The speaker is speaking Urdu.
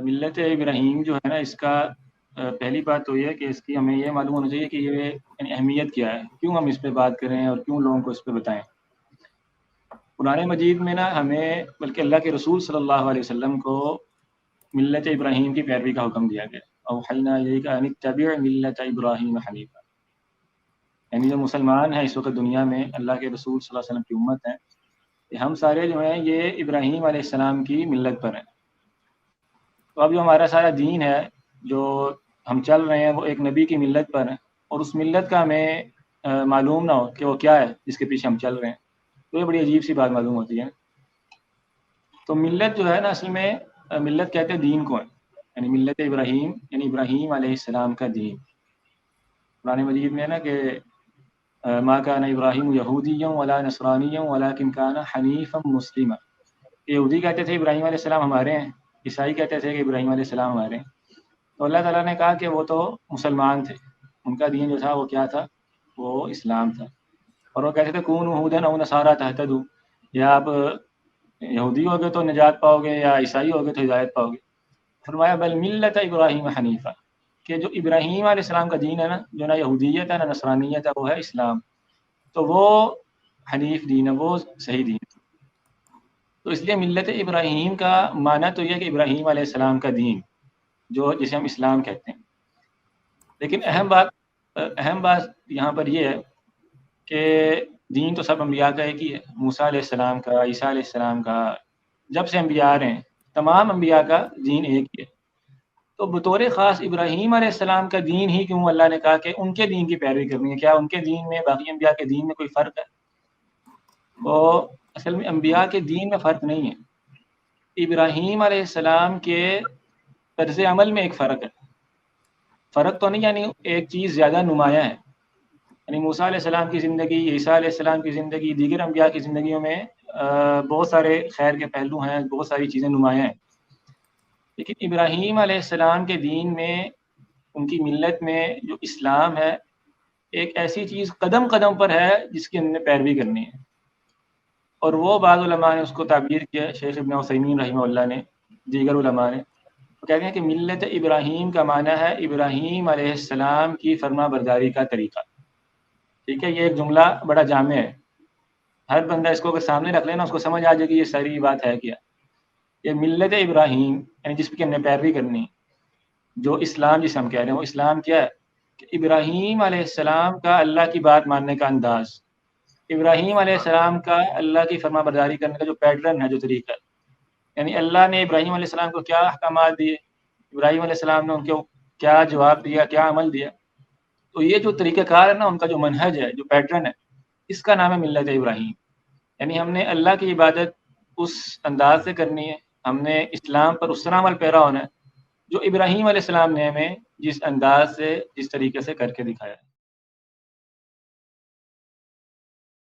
ملت ابراہیم جو ہے نا، اس کا پہلی بات تو یہ ہے کہ اس کی ہمیں یہ معلوم ہونا چاہیے کہ یہ یعنی اہمیت کیا ہے، کیوں ہم اس پہ بات کریں اور کیوں لوگوں کو اس پہ بتائیں۔ قرآن مجید میں نا ہمیں بلکہ اللہ کے رسول صلی اللہ علیہ وسلم کو ملت ابراہیم کی پیروی کا حکم دیا گیا، اوحینا الیک ان اتبع ملت ابراہیم حنیفا، یعنی جو مسلمان ہیں اس وقت دنیا میں اللہ کے رسول صلی اللہ علیہ وسلم کی امت ہیں، کہ ہم سارے جو ہیں یہ ابراہیم علیہ السلام کی ملت پر ہیں۔ تو اب جو ہمارا سارا دین ہے، جو ہم چل رہے ہیں، وہ ایک نبی کی ملت پر ہے، اور اس ملت کا ہمیں معلوم نہ ہو کہ وہ کیا ہے جس کے پیچھے ہم چل رہے ہیں، تو یہ بڑی عجیب سی بات معلوم ہوتی ہے۔ تو ملت جو ہے نا، اصل میں ملت کہتے ہیں دین کو ہے، یعنی ملت ابراہیم یعنی ابراہیم علیہ السلام کا دین۔ قرآن مجید میں ہے نا کہ ما کان ابراہیم یہودیا ولا نصرانیا ولکن کان حنیفا مسلما، یہودی کہتے تھے ابراہیم علیہ السلام ہمارے ہیں، عیسائی کہتے تھے کہ ابراہیم علیہ السلام ہمارے ہیں۔ تو اللہ تعالیٰ نے کہا کہ وہ تو مسلمان تھے، ان کا دین جو تھا وہ کیا تھا؟ وہ اسلام تھا۔ اور وہ کہتے تھے کونوا ھودا او نصارا تہتدوا، یا آپ یہودی ہو گے تو نجات پاؤ گے، یا عیسائی ہو گے تو ہدایت پاؤ گے۔ فرمایا بل ملت ابراہیم حنیفا، کہ جو ابراہیم علیہ السلام کا دین ہے نا، جو نہ یہودیت ہے نہ نصرانیت ہے، وہ ہے اسلام۔ تو وہ حنیف دین ہے، وہ صحیح دین ہے۔ تو اس لیے ملت ابراہیم کا معنی تو یہ ہے کہ ابراہیم علیہ السلام کا دین، جو جسے ہم اسلام کہتے ہیں۔ لیکن اہم بات یہاں پر یہ ہے کہ دین تو سب انبیاء کا ایک ہی ہے، موسیٰ علیہ السلام کا، عیسیٰ علیہ السلام کا، جب سے انبیاء آ رہے ہیں تمام انبیاء کا دین ایک ہی ہے۔ تو بطور خاص ابراہیم علیہ السلام کا دین ہی کیوں اللہ نے کہا کہ ان کے دین کی پیروی کرنی ہے؟ کیا ان کے دین میں باقی انبیاء کے دین میں کوئی فرق ہے؟ وہ اصل میں انبیاء کے دین میں فرق نہیں ہے، ابراہیم علیہ السلام کے طرز عمل میں ایک فرق ہے۔ فرق تو نہیں یعنی ایک چیز زیادہ نمایاں ہے، یعنی موسیٰ علیہ السلام کی زندگی، عیسیٰ علیہ السلام کی زندگی، دیگر انبیاء کی زندگیوں میں بہت سارے خیر کے پہلو ہیں، بہت ساری چیزیں نمایاں ہیں، لیکن ابراہیم علیہ السلام کے دین میں، ان کی ملت میں جو اسلام ہے، ایک ایسی چیز قدم قدم پر ہے جس کی ہم نے پیروی کرنی ہے۔ اور وہ بعض علماء نے اس کو تعبیر کیا، شیخ ابن عثیمین رحمہ اللہ نے، دیگر علماء نے، وہ کہتے ہیں کہ ملت ابراہیم کا معنی ہے ابراہیم علیہ السلام کی فرما برداری کا طریقہ۔ ٹھیک ہے، یہ ایک جملہ بڑا جامع ہے، ہر بندہ اس کو اگر سامنے رکھ لینا اس کو سمجھ آ جائے گی یہ ساری بات ہے کیا۔ یہ ملت ابراہیم یعنی جس کی ہم نے پیروی کرنی، جو اسلام جسے ہم کہہ رہے ہیں، وہ اسلام کیا ہے کہ ابراہیم علیہ السلام کا اللہ کی بات ماننے کا انداز، ابراہیم علیہ السلام کا اللہ کی فرما برداری کرنے کا جو پیٹرن ہے، جو طریقہ ہے، یعنی اللہ نے ابراہیم علیہ السلام کو کیا احکامات دیے، ابراہیم علیہ السلام نے ان کو کیا جواب دیا، کیا عمل دیا، تو یہ جو طریقہ کار ہے نا، ان کا جو منہج ہے، جو پیٹرن ہے، اس کا نام ہے ملت ابراہیم۔ یعنی ہم نے اللہ کی عبادت اس انداز سے کرنی ہے، ہم نے اسلام پر اس طرح عمل پیرا ہونا ہے جو ابراہیم علیہ السلام نے ہمیں جس انداز سے، جس طریقے سے کر کے دکھایا ہے۔